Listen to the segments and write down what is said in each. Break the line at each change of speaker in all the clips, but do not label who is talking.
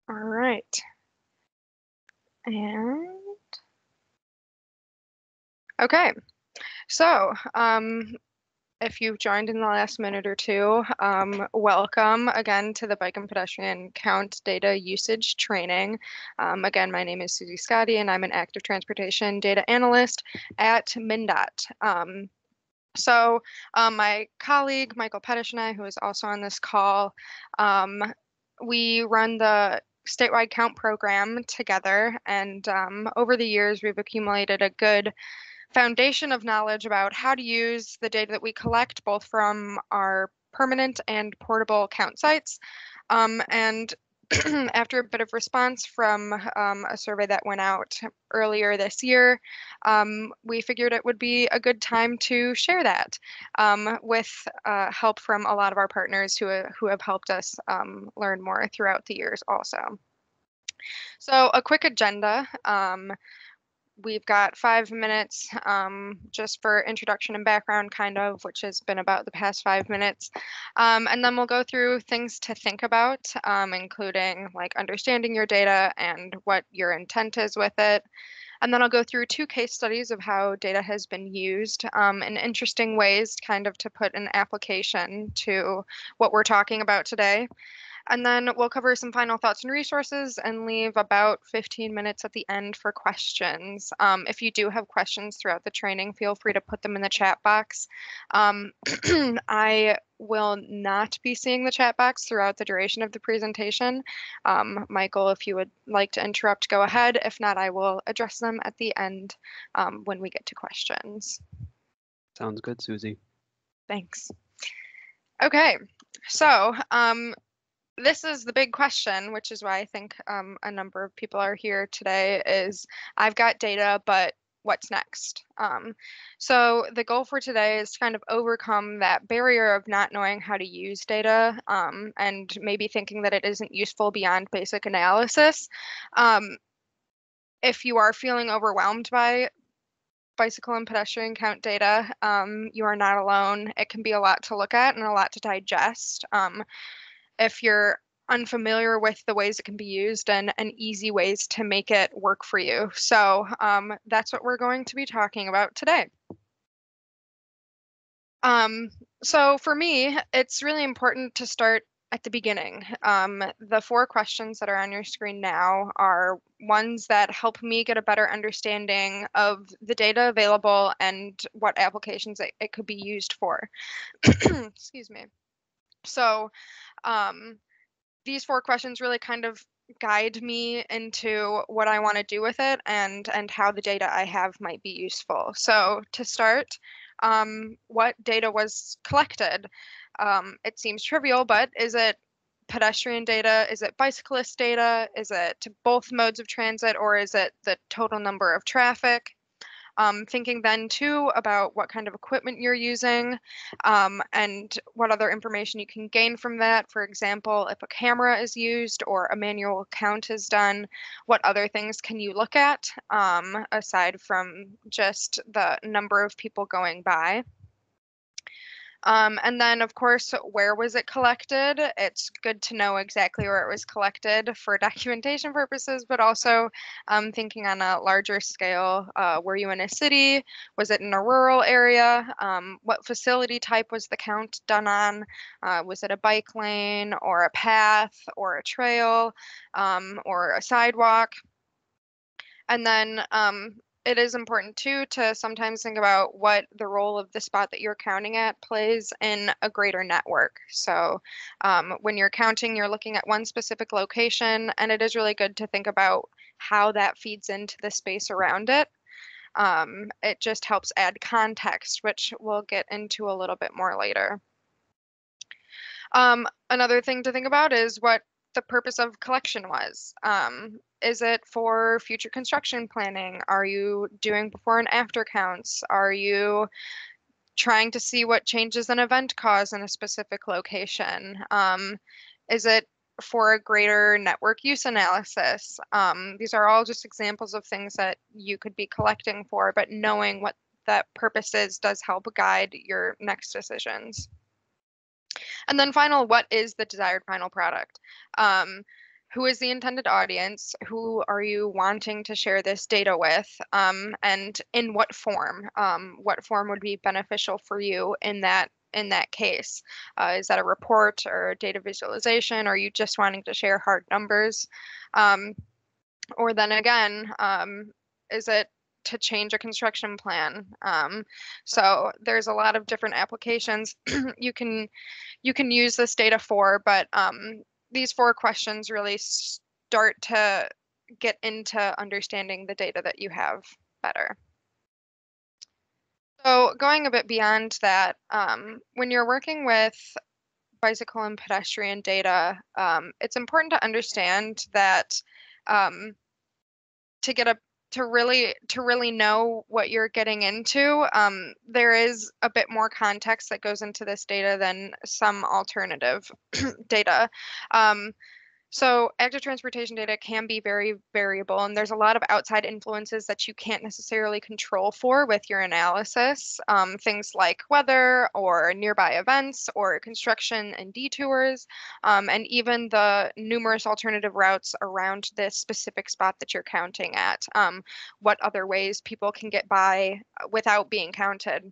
All right. And okay. So, if you've joined in the last minute or two, welcome again to the Bike and Pedestrian Count Data Usage Training. Again, my name is Suzy Scotty, and I'm an active transportation data analyst at MnDOT. My colleague, Michael Pettish, and I, who is also on this call, um, we run the statewide count program together. And over the years, we've accumulated a good foundation of knowledge about how to use the data that we collect, both from our permanent and portable count sites. And after a bit of response from a survey that went out earlier this year, we figured it would be a good time to share that with help from a lot of our partners who have helped us learn more throughout the years also. So a quick agenda. We've got 5 minutes just for introduction and background, kind of, which has been about the past 5 minutes. And then we'll go through things to think about, including like understanding your data and what your intent is with it. And then I'll go through 2 case studies of how data has been used in interesting ways, kind of to put an application to what we're talking about today. And then we'll cover some final thoughts and resources and leave about 15 minutes at the end for questions. If you do have questions throughout the training, feel free to put them in the chat box. I will not be seeing the chat box throughout the duration of the presentation. Michael, if you would like to interrupt, go ahead. If not, I will address them at the end when we get to questions.
Sounds good, Suzy.
Thanks. Okay, so this is the big question, which is why I think a number of people are here today, is I've got data, but what's next? So the goal for today is to kind of overcome that barrier of not knowing how to use data and maybe thinking that it isn't useful beyond basic analysis. If you are feeling overwhelmed by bicycle and pedestrian count data, you are not alone. It can be a lot to look at and a lot to digest. If you're unfamiliar with the ways it can be used and easy ways to make it work for you. So that's what we're going to be talking about today. So for me, it's really important to start at the beginning. The 4 questions that are on your screen now are ones that help me get a better understanding of the data available and what applications it could be used for. Excuse me. So these 4 questions really kind of guide me into what I want to do with it and how the data I have might be useful. So to start, what data was collected? It seems trivial, but is it pedestrian data? Is it bicyclist data? Is it both modes of transit, or is it the total number of traffic? Thinking then too about what kind of equipment you're using and what other information you can gain from that. For example, if a camera is used or a manual count is done, what other things can you look at aside from just the number of people going by? And then, of course, where was it collected? It's good to know exactly where it was collected for documentation purposes, but also thinking on a larger scale. Were you in a city? Was it in a rural area? What facility type was the count done on? Was it a bike lane or a path or a trail or a sidewalk? And then it is important too to sometimes think about what the role of the spot that you're counting at plays in a greater network. So when you're counting, you're looking at one specific location, and it is really good to think about how that feeds into the space around it. It just helps add context, which we'll get into a little bit more later. Another thing to think about is what the purpose of collection was. Is it for future construction planning? Are you doing before and after counts? Are you trying to see what changes an event cause in a specific location? Is it for a greater network use analysis? These are all just examples of things that you could be collecting for, but knowing what that purpose is does help guide your next decisions. And then what is the desired final product? who is the intended audience? Who are you wanting to share this data with? And in what form? What form would be beneficial for you in that case? Is that a report or data visualization? Or are you just wanting to share hard numbers? Um, or then again, is it to change a construction plan? So there's a lot of different applications you can use this data for, but these four questions really start to get into understanding the data that you have better. So going a bit beyond that, when you're working with bicycle and pedestrian data, it's important to understand that um, to get a to really know what you're getting into, there is a bit more context that goes into this data than some alternative data. Um, so active transportation data can be very variable, and there's a lot of outside influences that you can't necessarily control for with your analysis. Things like weather or nearby events or construction and detours, and even the numerous alternative routes around this specific spot that you're counting at. What other ways people can get by without being counted.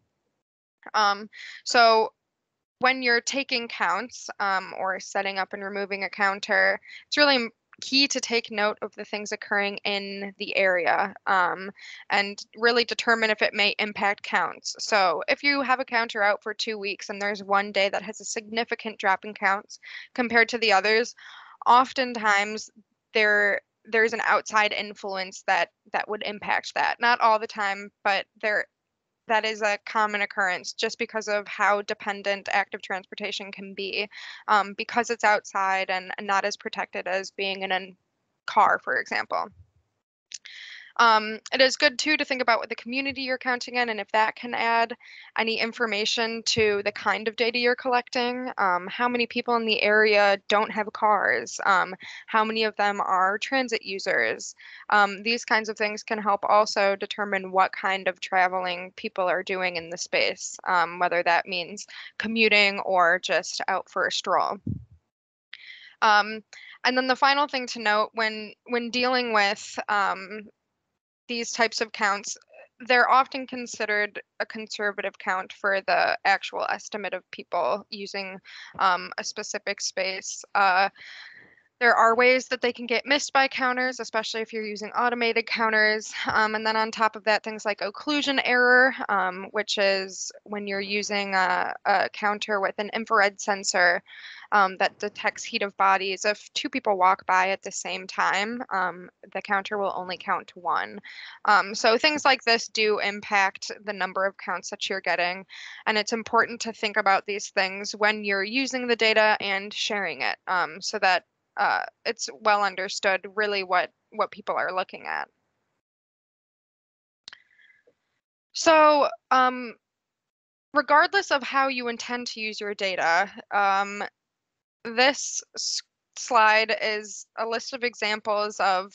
So when you're taking counts or setting up and removing a counter, it's really key to take note of the things occurring in the area and really determine if it may impact counts. So if you have a counter out for 2 weeks and there's one day that has a significant drop in counts compared to the others, oftentimes there's an outside influence that would impact that. Not all the time, but that is a common occurrence just because of how dependent active transportation can be, because it's outside and not as protected as being in a car, for example. It is good too to think about what the community you're counting in and if that can add any information to the kind of data you're collecting. How many people in the area don't have cars? How many of them are transit users? These kinds of things can help also determine what kind of traveling people are doing in the space, whether that means commuting or just out for a stroll. And then the final thing to note when dealing with these types of counts, they're often considered a conservative count for the actual estimate of people using a specific space. There are ways that they can get missed by counters, especially if you're using automated counters. And then on top of that, things like occlusion error, which is when you're using a counter with an infrared sensor that detects heat of bodies. If two people walk by at the same time, the counter will only count to one. So things like this do impact the number of counts that you're getting. And it's important to think about these things when you're using the data and sharing it, so that it's well understood really what people are looking at. So regardless of how you intend to use your data, this slide is a list of examples of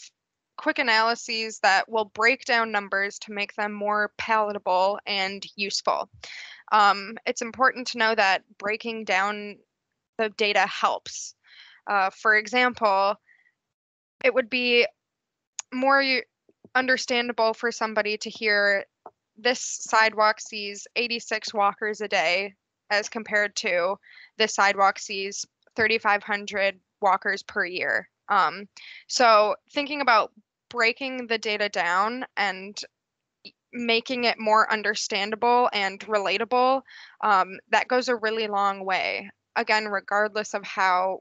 quick analyses that will break down numbers to make them more palatable and useful. It's important to know that breaking down the data helps. For example, it would be more understandable for somebody to hear this sidewalk sees 86 walkers a day as compared to this sidewalk sees 3,500 walkers per year. So thinking about breaking the data down and making it more understandable and relatable, that goes a really long way. Again, regardless of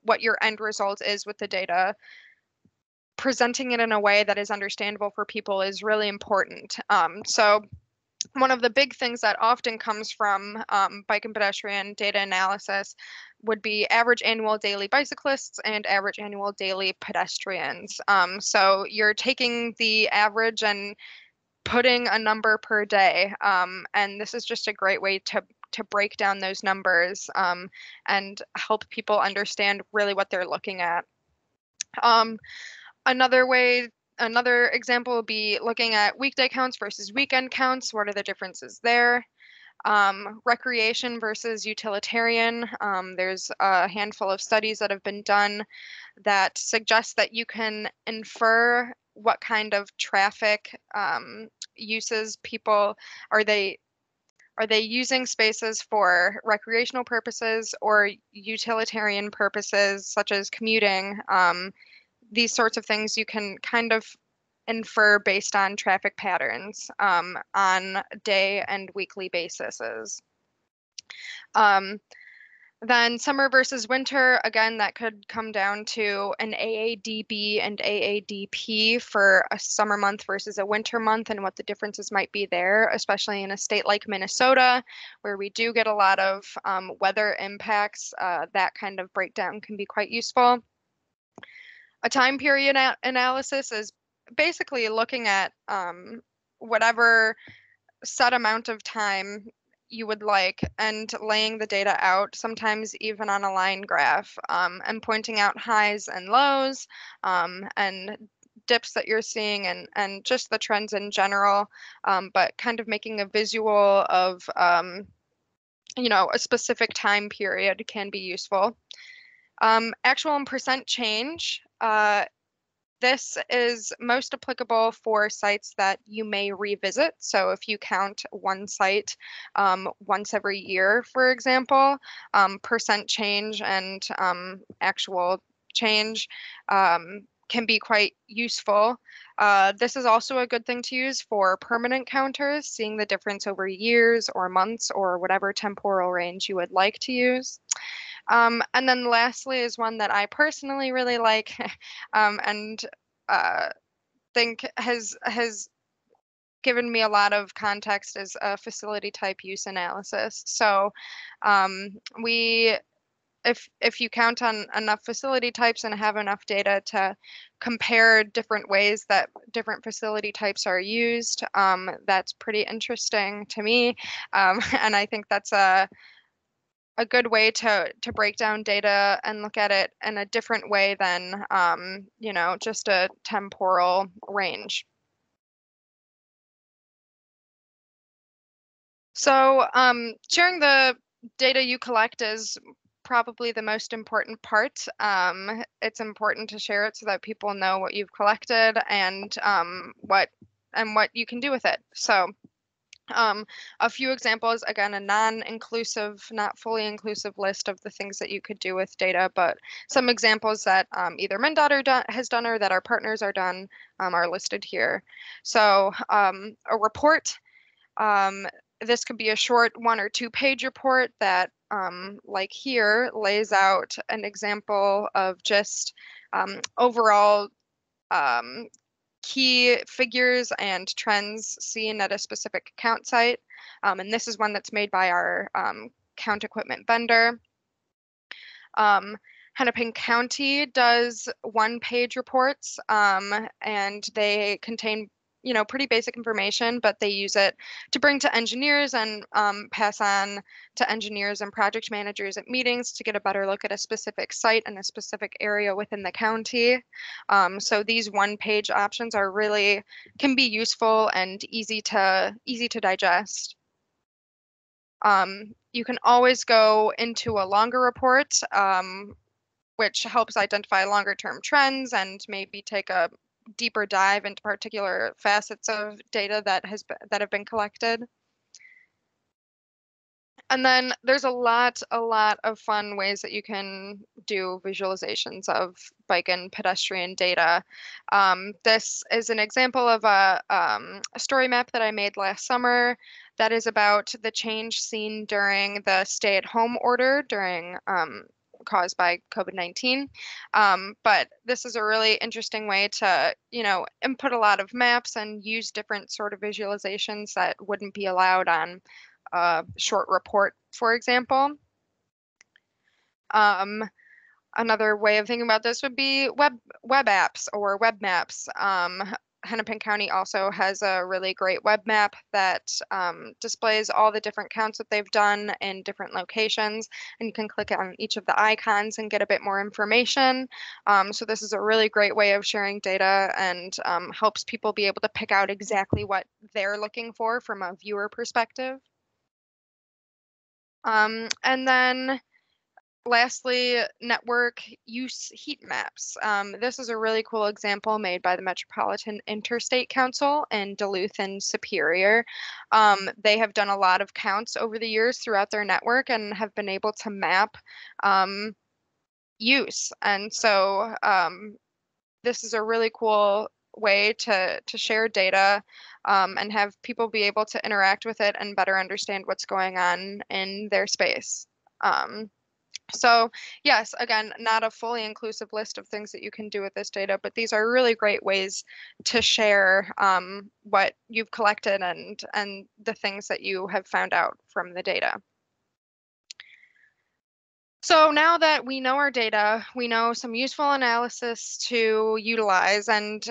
what your end result is with the data, presenting it in a way that is understandable for people is really important. So one of the big things that often comes from bike and pedestrian data analysis would be average annual daily bicyclists and average annual daily pedestrians. So you're taking the average and putting a number per day. And this is just a great way to break down those numbers and help people understand really what they're looking at. Another example would be looking at weekday counts versus weekend counts. What are the differences there? Recreation versus utilitarian. There's a handful of studies that have been done that suggest that you can infer what kind of traffic uses people are they using spaces for recreational purposes or utilitarian purposes, such as commuting? These sorts of things you can kind of infer based on traffic patterns on day and weekly bases. Um, then summer versus winter, again, that could come down to an AADB and AADP for a summer month versus a winter month and what the differences might be there, especially in a state like Minnesota, where we do get a lot of weather impacts. That kind of breakdown can be quite useful. A time period analysis is basically looking at whatever set amount of time you would like and laying the data out, sometimes even on a line graph, and pointing out highs and lows and dips that you're seeing and just the trends in general, but kind of making a visual of, a specific time period can be useful. Actual and percent change. This is most applicable for sites that you may revisit. So if you count one site once every year, for example, percent change and actual change can be quite useful. This is also a good thing to use for permanent counters, seeing the difference over years or months or whatever temporal range you would like to use. And then lastly is one that I personally really like and think has given me a lot of context is a facility type use analysis. So we if you count on enough facility types and have enough data to compare different ways that different facility types are used, that's pretty interesting to me. And I think that's a good way to break down data and look at it in a different way than just a temporal range. So sharing the data you collect is probably the most important part. It's important to share it so that people know what you've collected and what you can do with it. So a few examples, again, a non-inclusive, not fully inclusive list of the things that you could do with data, but some examples that either MnDOT has done or that our partners are done are listed here. So a report, this could be a short 1 or 2 page report that, like here, lays out an example of just overall key figures and trends seen at a specific count site. And this is one that's made by our count equipment vendor. Hennepin County does 1 page reports and they contain pretty basic information, but they use it to bring to engineers and pass on to engineers and project managers at meetings to get a better look at a specific site and a specific area within the county. So these 1 page options are can be useful and easy to digest. You can always go into a longer report, which helps identify longer term trends and maybe take a deeper dive into particular facets of data that have been collected. And then there's a lot of fun ways that you can do visualizations of bike and pedestrian data. This is an example of a story map that I made last summer that is about the change seen during the stay-at-home order during caused by COVID-19. But this is a really interesting way to, input a lot of maps and use different sort of visualizations that wouldn't be allowed on a short report, for example. Another way of thinking about this would be web apps or web maps. Hennepin County also has a really great web map that displays all the different counts that they've done in different locations, and you can click on each of the icons and get a bit more information. So this is a really great way of sharing data and helps people be able to pick out exactly what they're looking for from a viewer perspective. And then lastly, network use heat maps. This is a really cool example made by the Metropolitan Interstate Council in Duluth and Superior. They have done a lot of counts over the years throughout their network and have been able to map use. And so this is a really cool way to share data and have people be able to interact with it and better understand what's going on in their space. So yes, again, not a fully inclusive list of things that you can do with this data, but these are really great ways to share what you've collected and the things that you have found out from the data. So now that we know our data, we know some useful analysis to utilize and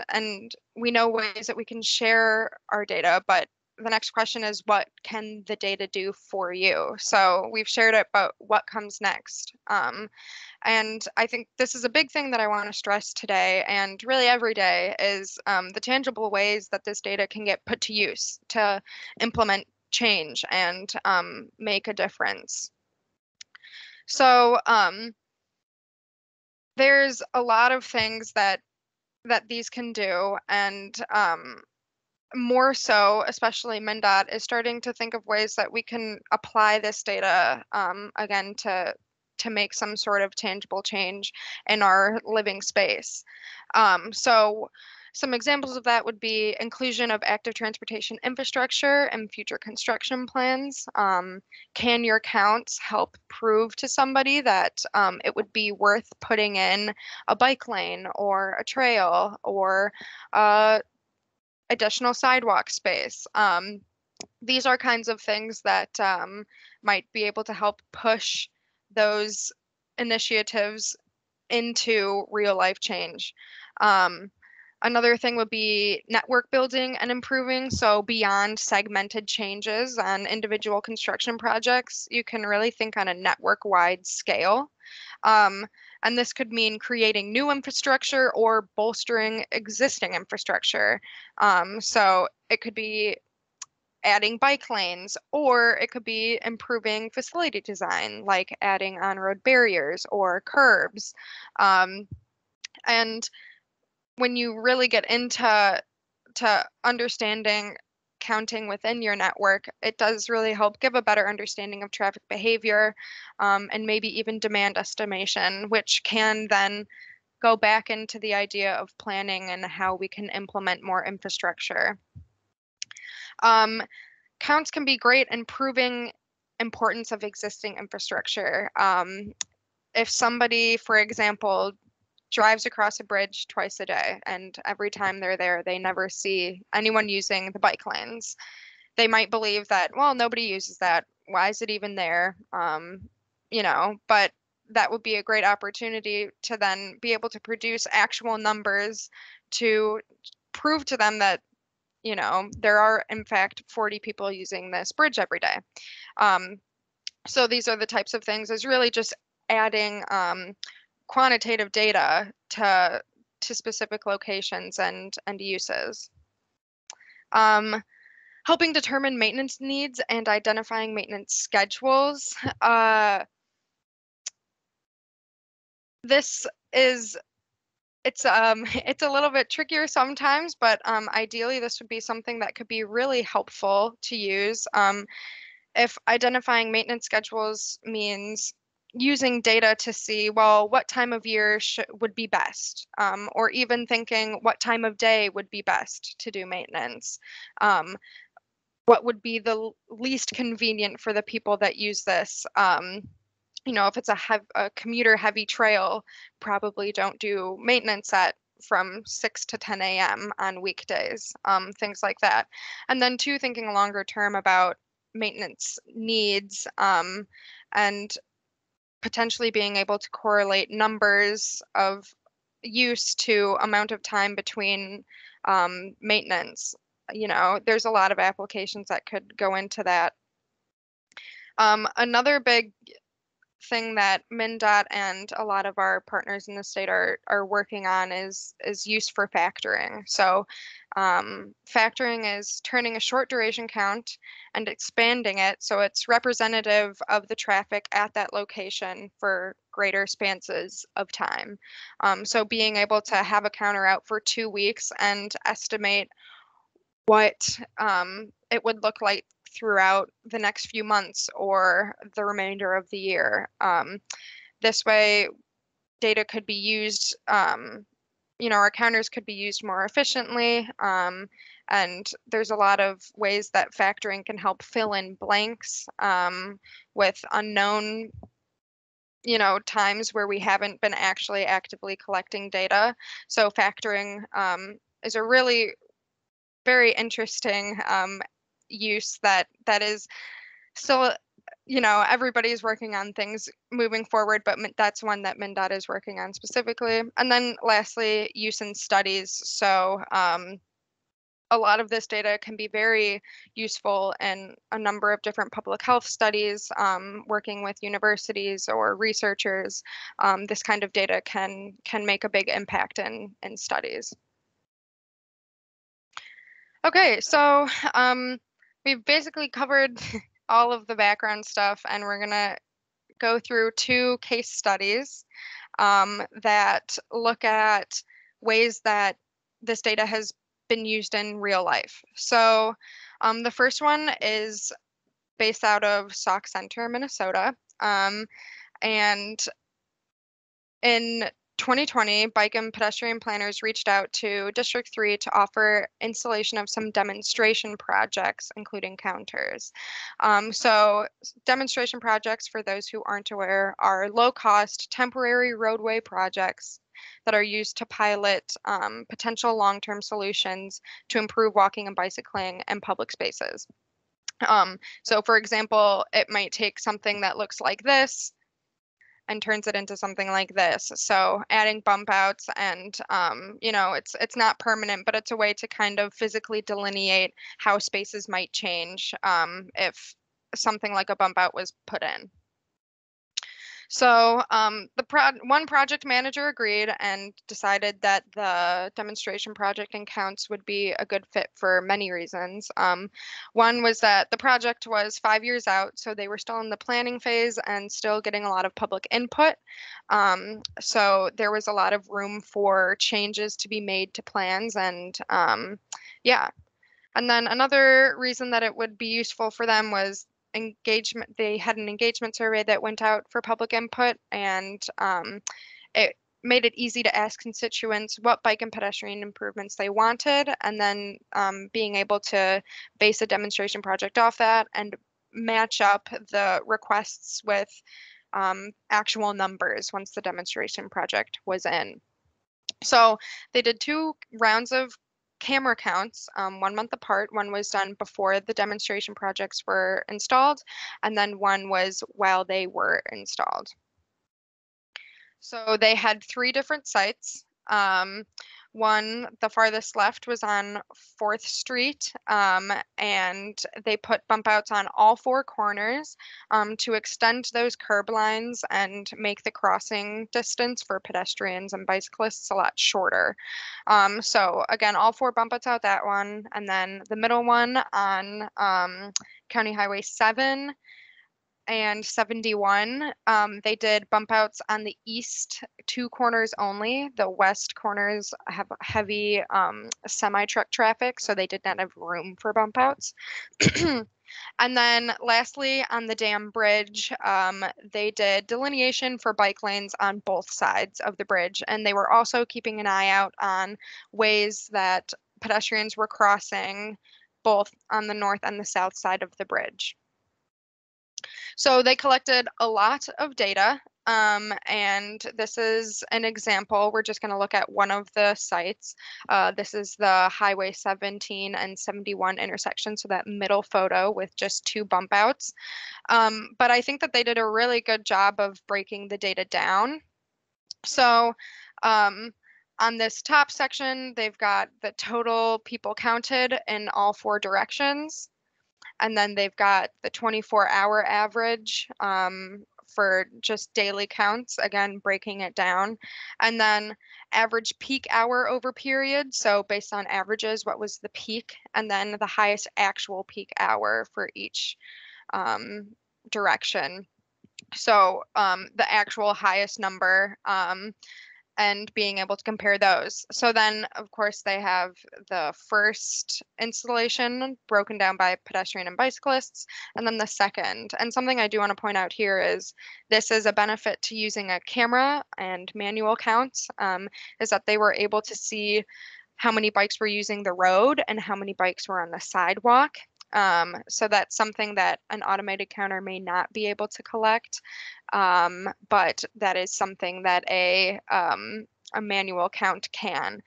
we know ways that we can share our data, but the next question is what can the data do for you? So we've shared it, but what comes next? And I think this is a big thing that I want to stress today and really every day is the tangible ways that this data can get put to use to implement change and make a difference. So there's a lot of things that these can do, and more so, especially MnDOT is starting to think of ways that we can apply this data again to make some sort of tangible change in our living space. So some examples of that would be inclusion of active transportation infrastructure and future construction plans. Can your counts help prove to somebody that it would be worth putting in a bike lane or a trail or additional sidewalk space? These are kinds of things that might be able to help push those initiatives into real life change. Um, Another thing would be network building and improving. So beyond segmented changes on individual construction projects, you can really think on a network-wide scale. Um, and this could mean creating new infrastructure or bolstering existing infrastructure. So it could be adding bike lanes, or it could be improving facility design, like adding on-road barriers or curbs. Um, and when you really get into understanding counting within your network, it does really help give a better understanding of traffic behavior and maybe even demand estimation, which can then go back into the idea of planning and how we can implement more infrastructure. Counts can be great in proving importance of existing infrastructure. If somebody, for example, drives across a bridge twice a day, and every time they're there, they never see anyone using the bike lanes, they might believe that, well, nobody uses that. Why is it even there? But that would be a great opportunity to then be able to produce actual numbers to prove to them that, there are in fact 40 people using this bridge every day. So these are the types of things is really just adding quantitative data to specific locations and uses. Helping determine maintenance needs and identifying maintenance schedules. This is it's a little bit trickier sometimes, but ideally this would be something that could be really helpful to use. If identifying maintenance schedules means using data to see, well, what time of year would be best, or even thinking what time of day would be best to do maintenance. What would be the least convenient for the people that use this? If it's a commuter heavy trail, probably don't do maintenance at from 6 to 10 a.m. on weekdays, things like that. And then two, thinking longer term about maintenance needs and potentially being able to correlate numbers of use to amount of time between maintenance. There's a lot of applications that could go into that. Another big thing that MnDOT and a lot of our partners in the state are working on is use for factoring. So Factoring is turning a short duration count and expanding it so it's representative of the traffic at that location for greater spans of time. So being able to have a counter out for 2 weeks and estimate what it would look like throughout the next few months or the remainder of the year. This way, data could be used, our counters could be used more efficiently. And there's a lot of ways that factoring can help fill in blanks with unknown, times where we haven't been actually actively collecting data. So factoring is a really very interesting use that is still, everybody's working on things moving forward, but that's one that MnDOT is working on specifically. And then lastly, use in studies. So a lot of this data can be very useful in a number of different public health studies, working with universities or researchers. This kind of data can make a big impact in studies. Okay, so we've basically covered all of the background stuff, and we're gonna go through 2 case studies that look at ways that this data has been used in real life. So the first one is based out of Sauk Center, Minnesota. And in 2020, bike and pedestrian planners reached out to District 3 to offer installation of some demonstration projects, including counters. So demonstration projects, for those who aren't aware, are low-cost temporary roadway projects that are used to pilot potential long-term solutions to improve walking and bicycling in public spaces. So for example, it might take something that looks like this and turns it into something like this. So adding bump outs and, it's not permanent, but it's a way to kind of physically delineate how spaces might change if something like a bump out was put in. So one project manager agreed and decided that the demonstration project in Counts would be a good fit for many reasons. One was that the project was 5 years out, so they were still in the planning phase and still getting a lot of public input. So there was a lot of room for changes to be made to plans and yeah. And then another reason that it would be useful for them was engagement. They had an engagement survey that went out for public input, and it made it easy to ask constituents what bike and pedestrian improvements they wanted, and then being able to base a demonstration project off that and match up the requests with actual numbers once the demonstration project was in. So they did 2 rounds of camera counts, 1 month apart. One was done before the demonstration projects were installed, and then one was while they were installed. So they had 3 different sites. One, the farthest left, was on 4th Street, and they put bump outs on all 4 corners to extend those curb lines and make the crossing distance for pedestrians and bicyclists a lot shorter. So again, all 4 bump outs out that one, and then the middle one on County Highway 7 and 71, they did bump outs on the east 2 corners only. The west corners have heavy semi-truck traffic, so they did not have room for bump outs. And then lastly, on the dam bridge, they did delineation for bike lanes on both sides of the bridge, and they were also keeping an eye out on ways that pedestrians were crossing both on the north and the south side of the bridge. So they collected a lot of data, and this is an example. We're just going to look at one of the sites. This is the Highway 17 and 71 intersection, so that middle photo with just 2 bump outs. But I think that they did a really good job of breaking the data down. So on this top section, they've got the total people counted in all 4 directions. And then they've got the 24-hour average for just daily counts, again, breaking it down. And then average peak hour over period. So based on averages, what was the peak? And then the highest actual peak hour for each direction. So the actual highest number and being able to compare those. So then, of course, they have the first installation broken down by pedestrian and bicyclists, and then the second. And something I do want to point out here is this is a benefit to using a camera and manual counts, is that they were able to see how many bikes were using the road and how many bikes were on the sidewalk. So that's something that an automated counter may not be able to collect, but that is something that a manual count can.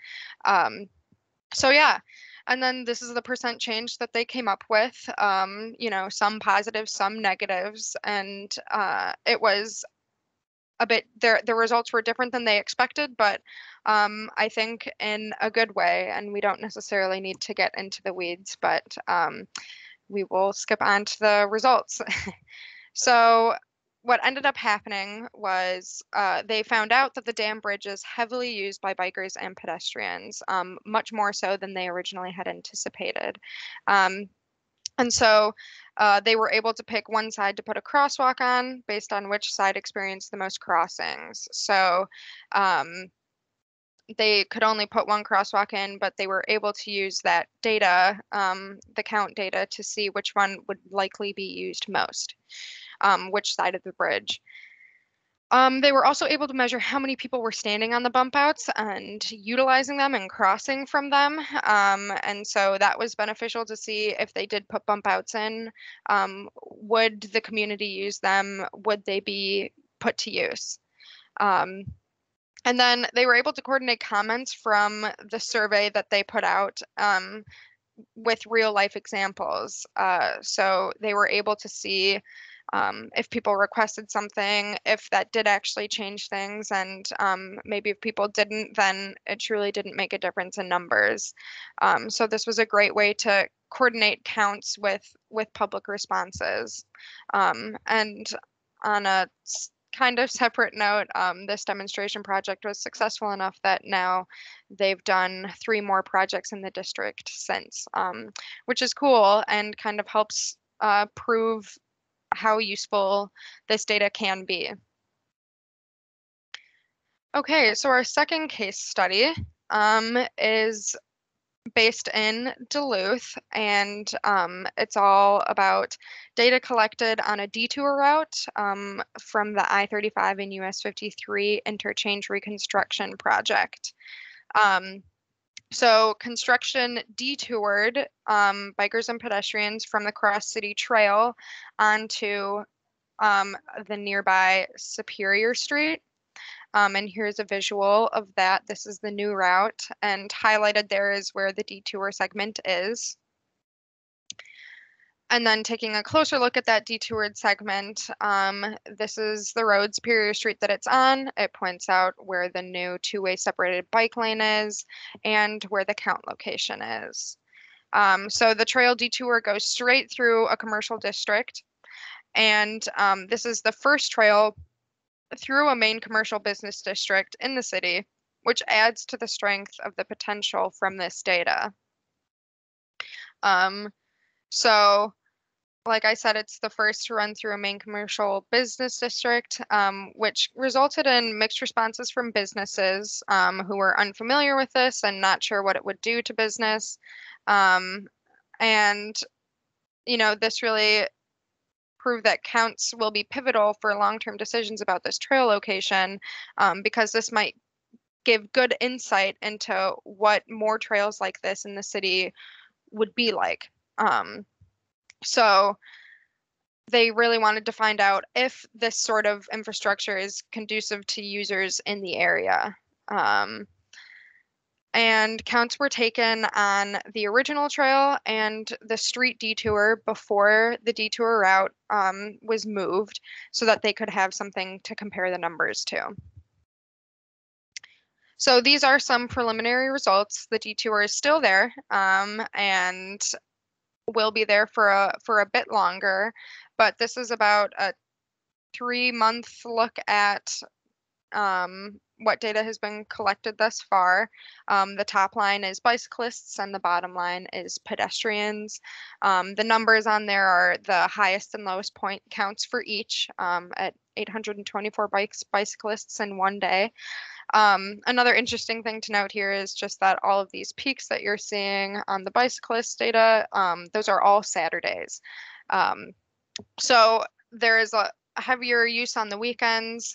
So yeah, and then this is the percent change that they came up with. Some positives, some negatives, and it was a bit the results were different than they expected, but I think in a good way, and we don't necessarily need to get into the weeds, but we will skip on to the results. So what ended up happening was they found out that the dam bridge is heavily used by bikers and pedestrians, much more so than they originally had anticipated. And so they were able to pick one side to put a crosswalk on based on which side experienced the most crossings. So they could only put one crosswalk in, but they were able to use that data, the count data, to see which one would likely be used most, which side of the bridge. They were also able to measure how many people were standing on the bump outs and utilizing them and crossing from them. And so that was beneficial to see if they did put bump outs in, would the community use them? Would they be put to use? And then they were able to coordinate comments from the survey that they put out with real life examples. So they were able to see if people requested something, if that did actually change things, and maybe if people didn't, then it truly didn't make a difference in numbers. So this was a great way to coordinate counts with public responses. And on a kind of separate note, this demonstration project was successful enough that now they've done 3 more projects in the district since, which is cool and kind of helps prove how useful this data can be. Okay, so our second case study is based in Duluth, and it's all about data collected on a detour route from the I-35 and US 53 interchange reconstruction project. So construction detoured bikers and pedestrians from the Cross City Trail onto the nearby Superior Street. And here's a visual of that. This is the new route, and highlighted there is where the detour segment is. And then taking a closer look at that detoured segment, this is the road, Superior Street, that it's on. It points out where the new 2-way separated bike lane is and where the count location is. So the trail detour goes straight through a commercial district, and this is the first trail through a main commercial business district in the city, which adds to the strength of the potential from this data. So like I said, it's the first to run through a main commercial business district, which resulted in mixed responses from businesses who were unfamiliar with this and not sure what it would do to business. And, this really proved that counts will be pivotal for long-term decisions about this trail location, because this might give good insight into what more trails like this in the city would be like. So they really wanted to find out if this sort of infrastructure is conducive to users in the area. And counts were taken on the original trail and the street detour before the detour route was moved so that they could have something to compare the numbers to. So these are some preliminary results. The detour is still there and will be there for a bit longer, but this is about a 3-month look at what data has been collected thus far. The top line is bicyclists and the bottom line is pedestrians. The numbers on there are the highest and lowest point counts for each at 824 bicyclists in one day. Another interesting thing to note here is just that all of these peaks that you're seeing on the bicyclist data, those are all Saturdays. So there is a heavier use on the weekends,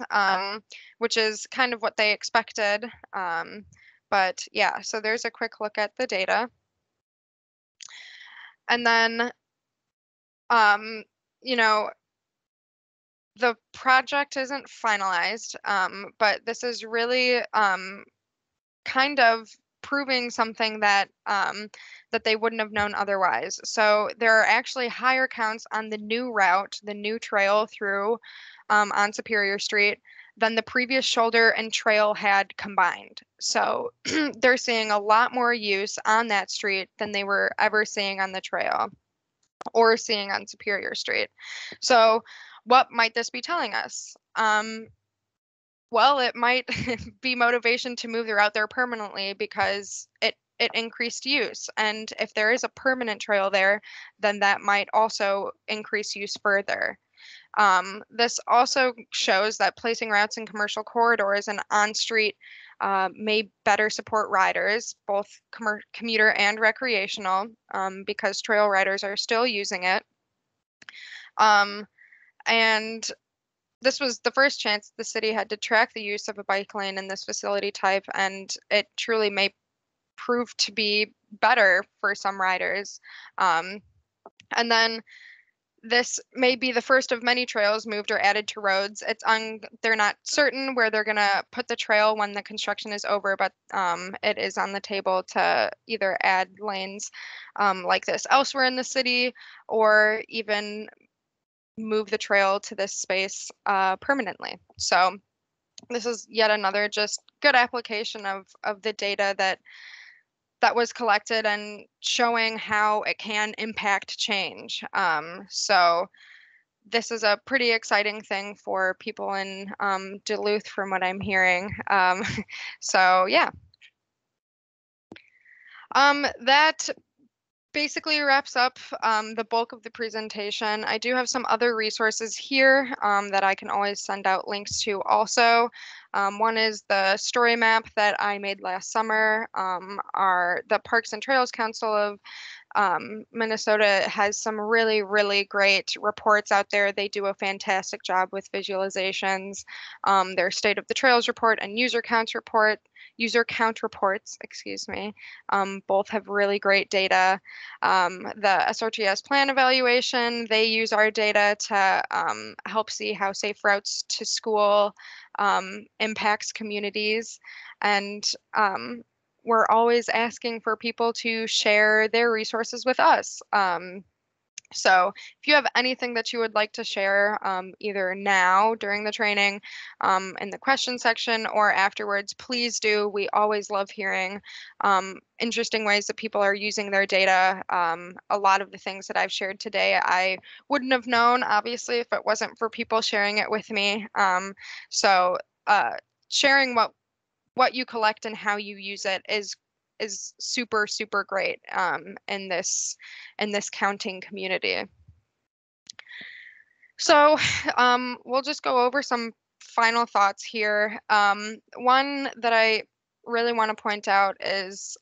which is kind of what they expected. But yeah, so there's a quick look at the data. And then, you know, the project isn't finalized, but this is really kind of proving something that that they wouldn't have known otherwise. So there are actually higher counts on the new route, the new trail through on Superior Street than the previous shoulder and trail had combined. So they're seeing a lot more use on that street than they were ever seeing on the trail or seeing on Superior Street. So what might this be telling us? Well, it might be motivation to move the route there permanently because it increased use. And if there is a permanent trail there, then that might also increase use further. This also shows that placing routes in commercial corridors and on-street may better support riders, both commuter and recreational, because trail riders are still using it. And this was the first chance the city had to track the use of a bike lane in this facility type, and it truly may prove to be better for some riders. And then this may be the first of many trails moved or added to roads. They're not certain where they're gonna put the trail when the construction is over, but it is on the table to either add lanes like this elsewhere in the city or even move the trail to this space permanently. So this is yet another just good application of the data that was collected and showing how it can impact change. So this is a pretty exciting thing for people in Duluth from what I'm hearing. So yeah. That basically wraps up the bulk of the presentation. I do have some other resources here that I can always send out links to also. One is the story map that I made last summer. The Parks and Trails Council of Minnesota has some really, really great reports out there. They do a fantastic job with visualizations. Their State of the Trails report and user count reports, excuse me, both have really great data. The SRTS plan evaluation, they use our data to help see how safe routes to school impacts communities. And we're always asking for people to share their resources with us. So if you have anything that you would like to share, either now during the training, in the question section or afterwards, please do. We always love hearing interesting ways that people are using their data. A lot of the things that I've shared today, I wouldn't have known, obviously, if it wasn't for people sharing it with me. So sharing what you collect and how you use it is super, super great in this counting community. So we'll just go over some final thoughts here. One that I really want to point out is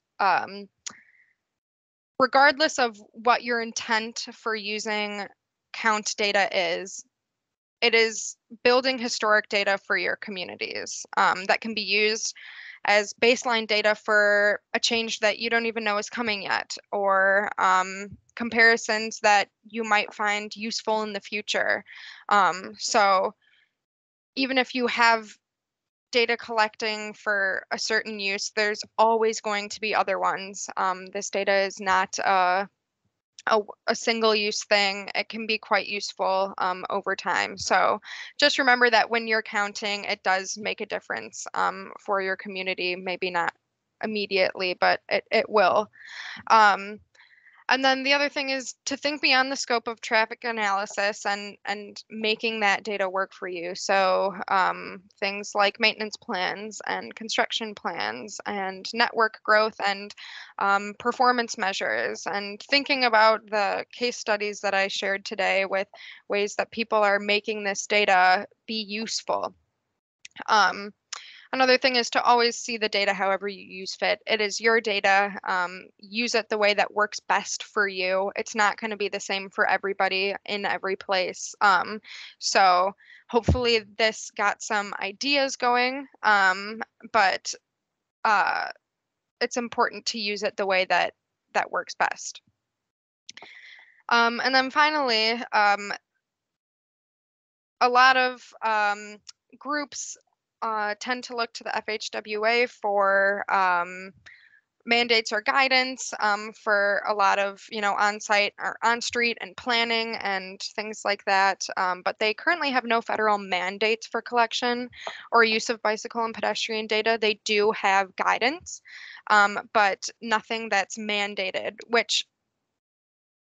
regardless of what your intent for using count data is, it is building historic data for your communities that can be used as baseline data for a change that you don't even know is coming yet, or comparisons that you might find useful in the future. So even if you have data collecting for a certain use, there's always going to be other ones. This data is not a single use thing. It can be quite useful over time. So just remember that when you're counting, it does make a difference for your community. Maybe not immediately, but it will. And then the other thing is to think beyond the scope of traffic analysis and making that data work for you. So things like maintenance plans and construction plans and network growth and performance measures, and thinking about the case studies that I shared today with ways that people are making this data be useful. Um, Another thing is to always see the data however you use fit. It is your data. Use it the way that works best for you. It's not going to be the same for everybody in every place. So hopefully this got some ideas going, but it's important to use it the way that works best. And then finally, a lot of groups tend to look to the FHWA for mandates or guidance for a lot of, on-site or on-street and planning and things like that. But they currently have no federal mandates for collection or use of bicycle and pedestrian data. They do have guidance, but nothing that's mandated, which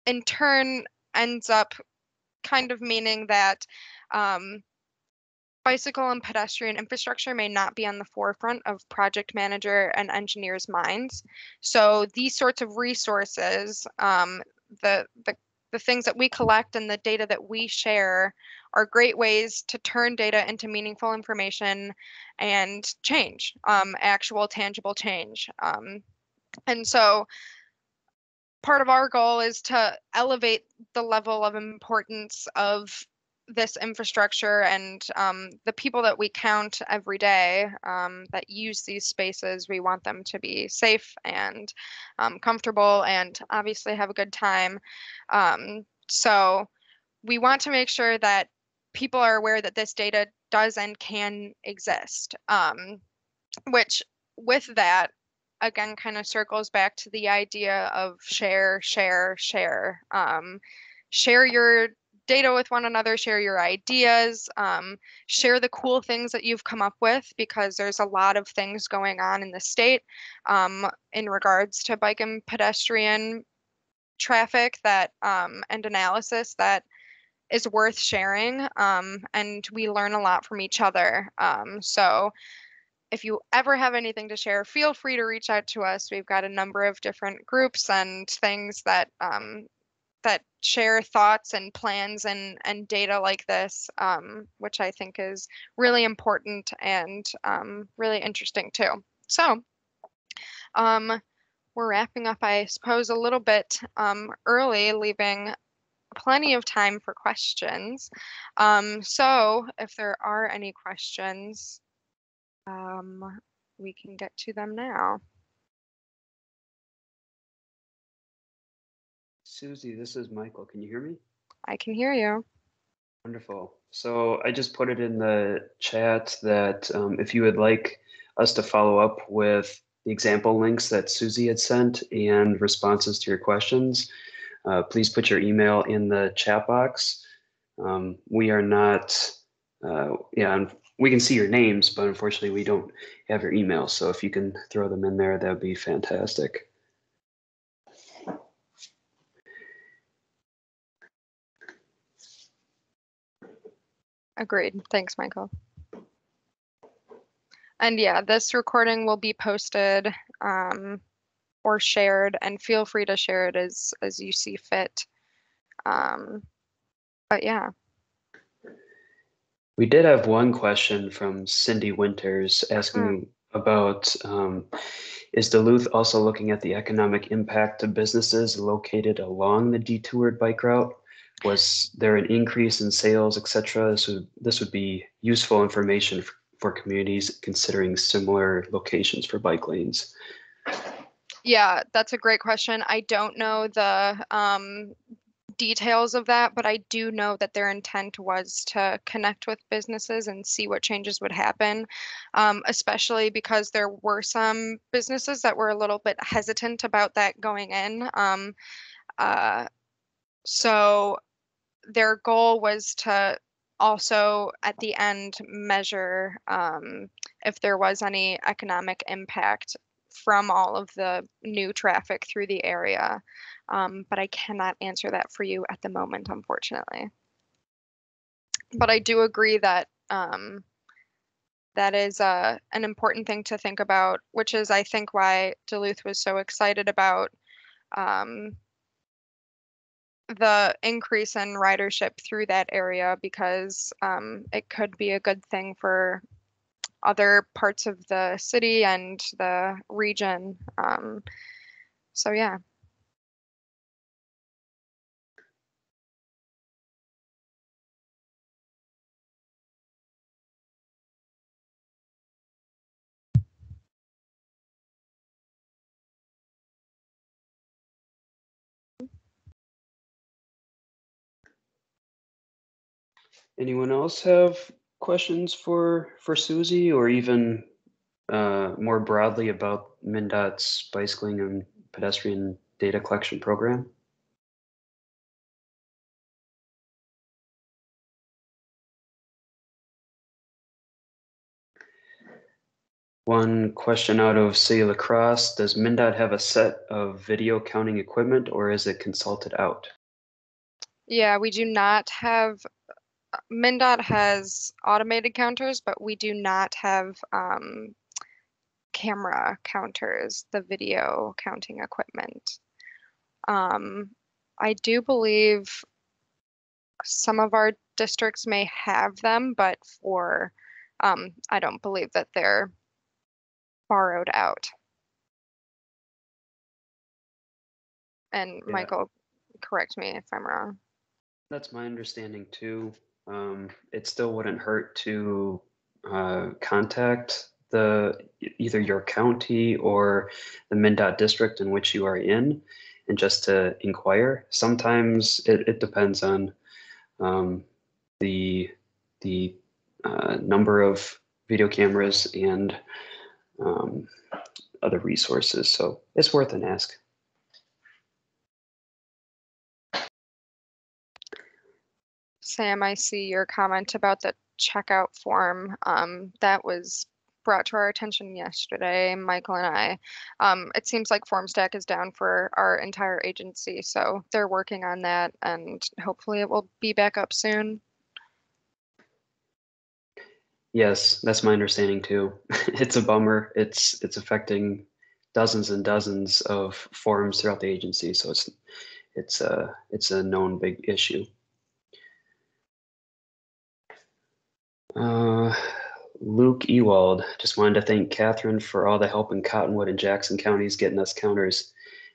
in turn ends up kind of meaning that um, bicycle and pedestrian infrastructure may not be on the forefront of project manager and engineers' minds. So these sorts of resources, the, the the things that we collect and the data that we share are great ways to turn data into meaningful information and change, actual tangible change. And so part of our goal is to elevate the level of importance of this infrastructure and the people that we count every day that use these spaces. We want them to be safe and comfortable and obviously have a good time. So we want to make sure that people are aware that this data does and can exist, which with that, again, kind of circles back to the idea of share, share, share. Share your data with one another, share your ideas, share the cool things that you've come up with, because there's a lot of things going on in the state in regards to bike and pedestrian traffic that and analysis that is worth sharing. And we learn a lot from each other. So if you ever have anything to share, feel free to reach out to us. We've got a number of different groups and things that that share thoughts and plans and data like this, which I think is really important and really interesting too. So um, we're wrapping up, I suppose, a little bit early, leaving plenty of time for questions. So if there are any questions, we can get to them now.
Suzy, this is Michael. Can you hear me?
I can hear you.
Wonderful. So I just put it in the chat that if you would like us to follow up with the example links that Suzy had sent and responses to your questions, please put your email in the chat box. We are not, yeah, we can see your names, but unfortunately we don't have your email. So if you can throw them in there, that would be fantastic.
Agreed. Thanks, Michael. And yeah, this recording will be posted or shared, and feel free to share it as you see fit. But yeah.
We did have one question from Cindy Winters asking about is Duluth also looking at the economic impact of businesses located along the detoured bike route? Was there an increase in sales, etc.? This would be useful information for communities considering similar locations for bike lanes.
Yeah, that's a great question. I don't know the details of that, but I do know that their intent was to connect with businesses and see what changes would happen, especially because there were some businesses that were a little bit hesitant about that going in. So their goal was to also at the end measure if there was any economic impact from all of the new traffic through the area. But I cannot answer that for you at the moment, unfortunately. But I do agree that that is an important thing to think about, which is, I think, why Duluth was so excited about um, the increase in ridership through that area, because it could be a good thing for other parts of the city and the region. So yeah.
Anyone else have questions for Suzy, or even more broadly about MnDOT's bicycling and pedestrian data collection program? One question out of City of La Crosse: does MnDOT have a set of video counting equipment, or is it consulted out?
Yeah, we do not have, MnDOT has automated counters, but we do not have camera counters, the video counting equipment. I do believe some of our districts may have them, but I don't believe that they're borrowed out. And
Yeah,
Michael, correct me if I'm wrong.
that's my understanding too. It still wouldn't hurt to contact either your county or the MnDOT district in which you are in, and just to inquire. Sometimes it depends on the the number of video cameras and um, other resources. So it's worth an ask.
Sam, I see your comment about the checkout form. That was brought to our attention yesterday, Michael and I. It seems like FormStack is down for our entire agency, so they're working on that, and hopefully it will be back up soon.
Yes, that's my understanding too. It's a bummer. It's affecting dozens and dozens of forums throughout the agency, so it's a known big issue. Uh, Luke Ewald, just wanted to thank Catherine for all the help in Cottonwood and Jackson counties getting us counters.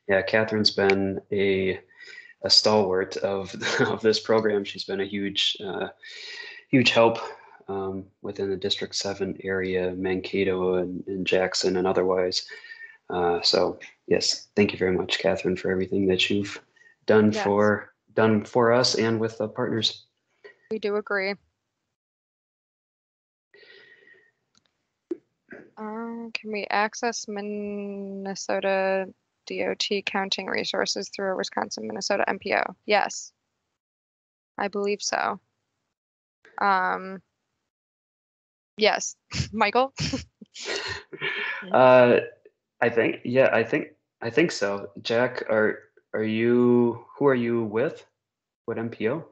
Yeah, Catherine's been a stalwart of of this program. She's been a huge help within the District 7 area, Mankato and Jackson and otherwise. So yes, thank you very much, Catherine, for everything that you've done
Yes,
for us and with the partners.
we do agree. Can we access Minnesota DOT counting resources through a Wisconsin-Minnesota MPO? Yes, I believe so. Yes, Michael?
Uh, I think so. Jack, are you who are you with? What MPO?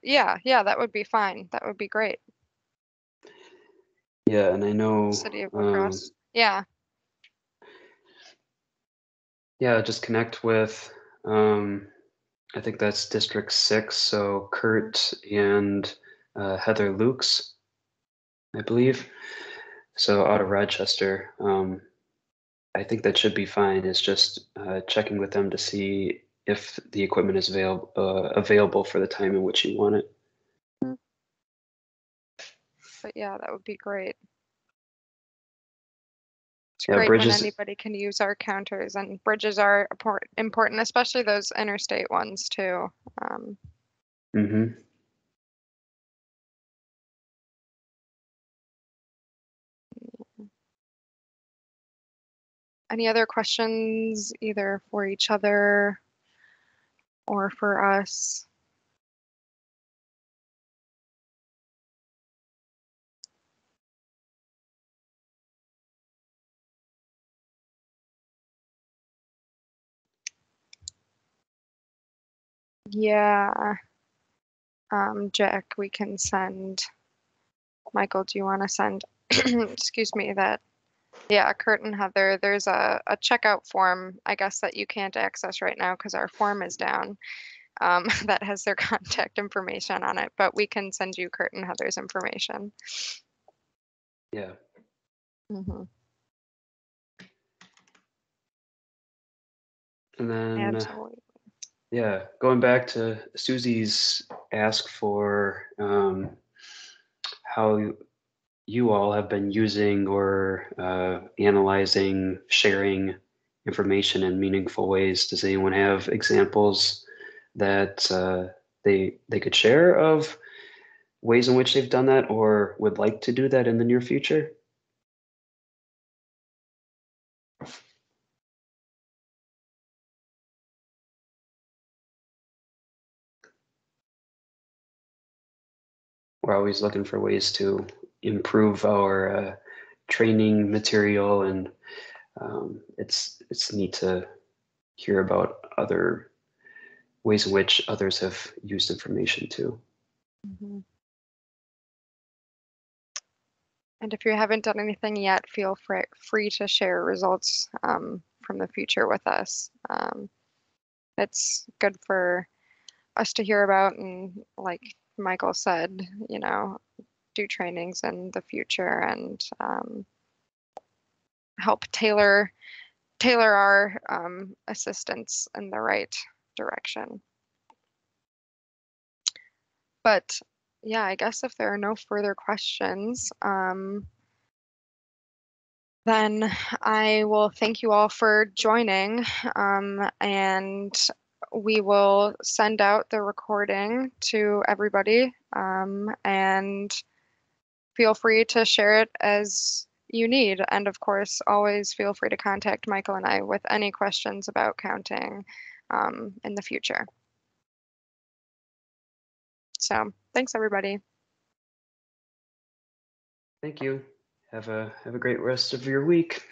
Yeah, that would be fine. That would be great.
Yeah, and I know
City of La Crosse. Yeah,
yeah, just connect with I think that's District 6, so Kurt and Heather Lukes, I believe. So out of Rochester. I think that should be fine. It's just checking with them to see if the equipment is available for the time in which you want it.
but yeah, that would be great. It's
Yeah,
great when
bridges.
anybody can use our counters, and bridges are important, especially those interstate ones too. Um,
Hmm.
any other questions, either for each other or for us? Yeah. Jack, we can send, Michael, do you want to send, excuse me, that, yeah, Kurt and Heather, there's a checkout form, I guess, that you can't access right now because our form is down, that has their contact information on it, but we can send you Kurt and Heather's information.
Yeah.
Mm-hmm.
And then,
Absolutely.
yeah, going back to Suzy's ask for how you all have been using or analyzing, sharing information in meaningful ways. Does anyone have examples that they could share of ways in which they've done that or would like to do that in the near future? We're always looking for ways to improve our training material, and it's neat to hear about other ways in which others have used information too.
Mm-hmm. And if you haven't done anything yet, feel free to share results from the future with us. It's good for us to hear about, and like Michael said, do trainings in the future and help tailor our assistance in the right direction. But yeah, I guess if there are no further questions, then I will thank you all for joining, and we will send out the recording to everybody, and feel free to share it as you need. And of course, always feel free to contact Michael and I with any questions about counting in the future. So thanks, everybody.
Thank you. Have a great rest of your week.